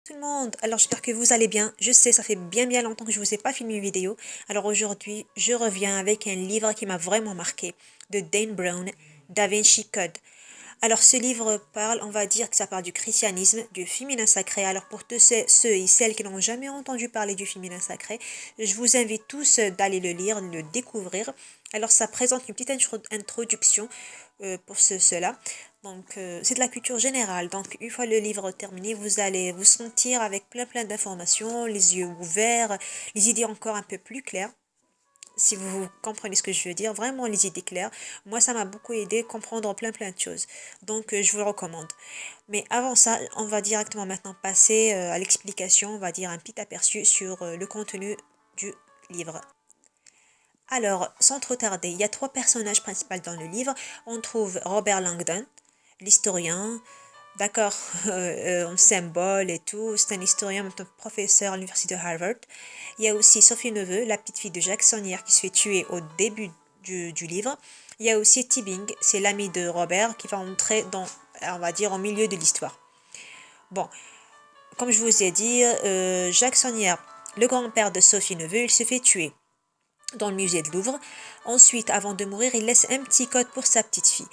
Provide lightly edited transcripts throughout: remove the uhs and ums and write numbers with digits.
Tout le monde, alors j'espère que vous allez bien. Je sais, ça fait bien longtemps que je vous ai pas filmé une vidéo. Alors aujourd'hui, je reviens avec un livre qui m'a vraiment marqué, de Dan Brown, Da Vinci Code. Alors ce livre parle, on va dire que ça parle du christianisme, du féminin sacré. Alors pour tous ceux et celles qui n'ont jamais entendu parler du féminin sacré, je vous invite tous d'aller le lire, de le découvrir. Alors ça présente une petite introduction pour cela. Donc c'est de la culture générale. Donc une fois le livre terminé, vous allez vous sentir avec plein d'informations, les yeux ouverts, les idées encore un peu plus claires. Si vous comprenez ce que je veux dire, vraiment les idées claires. Moi, ça m'a beaucoup aidé à comprendre plein de choses. Donc, je vous le recommande. Mais avant ça, on va directement maintenant passer à l'explication, on va dire un petit aperçu sur le contenu du livre. Alors, sans trop tarder, il y a trois personnages principaux dans le livre. On trouve Robert Langdon, l'historien, d'accord, un symbole et tout. C'est un historien, même professeur à l'université de Harvard. Il y a aussi Sophie Neveu, la petite fille de Jacques Sonnière qui se fait tuer au début du livre. Il y a aussi Tibbing, c'est l'ami de Robert qui va entrer dans, on va dire, au milieu de l'histoire. Bon, comme je vous ai dit, Jacques Sonnière, le grand-père de Sophie Neveu, il se fait tuer dans le musée de Louvre. Ensuite, avant de mourir, il laisse un petit code pour sa petite fille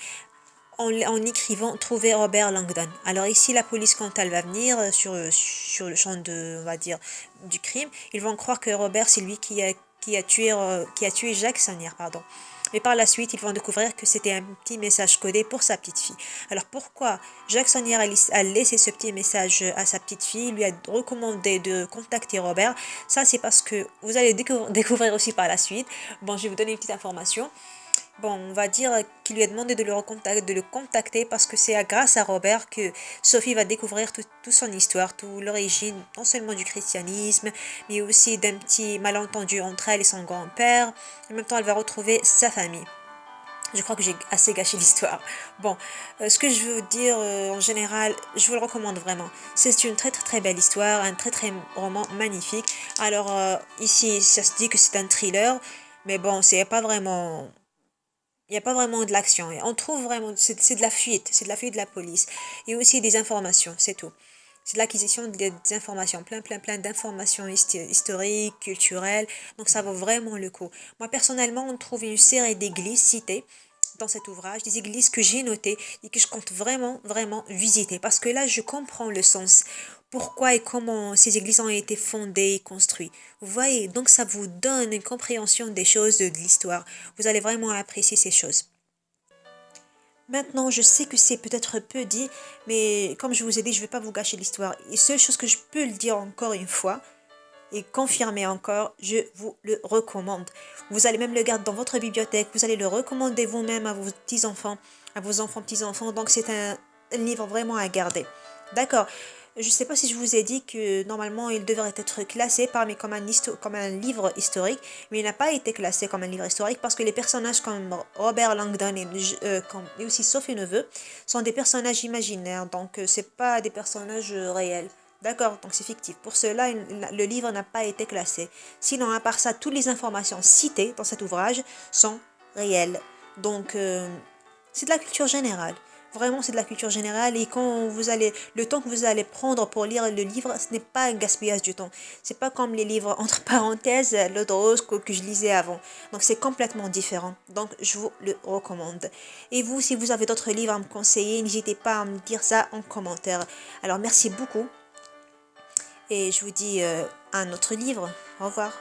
en écrivant trouver Robert Langdon. Alors ici, la police, quand elle va venir sur le champ de, on va dire, du crime, ils vont croire que Robert, c'est lui qui a tué Jacques Sonnière, pardon. Mais par la suite, ils vont découvrir que c'était un petit message codé pour sa petite fille. Alors pourquoi Jacques Sonnière a laissé ce petit message à sa petite fille, lui a recommandé de contacter Robert? Ça, c'est parce que vous allez découvrir aussi par la suite. Bon, je vais vous donner une petite information. Bon, on va dire qu'il lui a demandé de le contacter parce que c'est grâce à Robert que Sophie va découvrir toute son histoire, toute l'origine, non seulement du christianisme, mais aussi d'un petit malentendu entre elle et son grand-père. En même temps, elle va retrouver sa famille. Je crois que j'ai assez gâché l'histoire. Bon, ce que je veux dire en général, je vous le recommande vraiment. C'est une très belle histoire, un très roman magnifique. Alors ici, ça se dit que c'est un thriller, mais bon, c'est pas vraiment il n'y a pas vraiment de l'action. On trouve vraiment, c'est de la fuite, c'est de la fuite de la police. Et aussi des informations, c'est tout. C'est de l'acquisition des informations, plein d'informations historiques, culturelles. Donc ça vaut vraiment le coup. Moi, personnellement, on trouve une série d'églises citées dans cet ouvrage, des églises que j'ai notées et que je compte vraiment visiter. Parce que là, je comprends le sens. Pourquoi et comment ces églises ont été fondées et construites. Vous voyez, donc ça vous donne une compréhension des choses, de l'histoire. Vous allez vraiment apprécier ces choses. Maintenant, je sais que c'est peut-être peu dit, mais comme je vous ai dit, je ne vais pas vous gâcher l'histoire. Et seule chose que je peux le dire encore une fois, et confirmer encore, je vous le recommande. Vous allez même le garder dans votre bibliothèque, vous allez le recommander vous-même à vos petits-enfants, à vos enfants, petits-enfants, donc c'est un livre vraiment à garder. D'accord. Je ne sais pas si je vous ai dit que normalement il devrait être classé parmi comme un livre historique, mais il n'a pas été classé comme un livre historique parce que les personnages comme Robert Langdon et aussi Sophie Neveu sont des personnages imaginaires, donc c'est pas des personnages réels. D'accord, donc c'est fictif. Pour cela, le livre n'a pas été classé. Sinon, à part ça, toutes les informations citées dans cet ouvrage sont réelles. Donc, c'est de la culture générale. Vraiment, c'est de la culture générale. Et quand vous allez, le temps que vous allez prendre pour lire le livre, ce n'est pas un gaspillage du temps. C'est pas comme les livres entre parenthèses, le Rose que je lisais avant. Donc, c'est complètement différent. Donc, je vous le recommande. Et vous, si vous avez d'autres livres à me conseiller, n'hésitez pas à me dire ça en commentaire. Alors, merci beaucoup. Et je vous dis à un autre livre. Au revoir.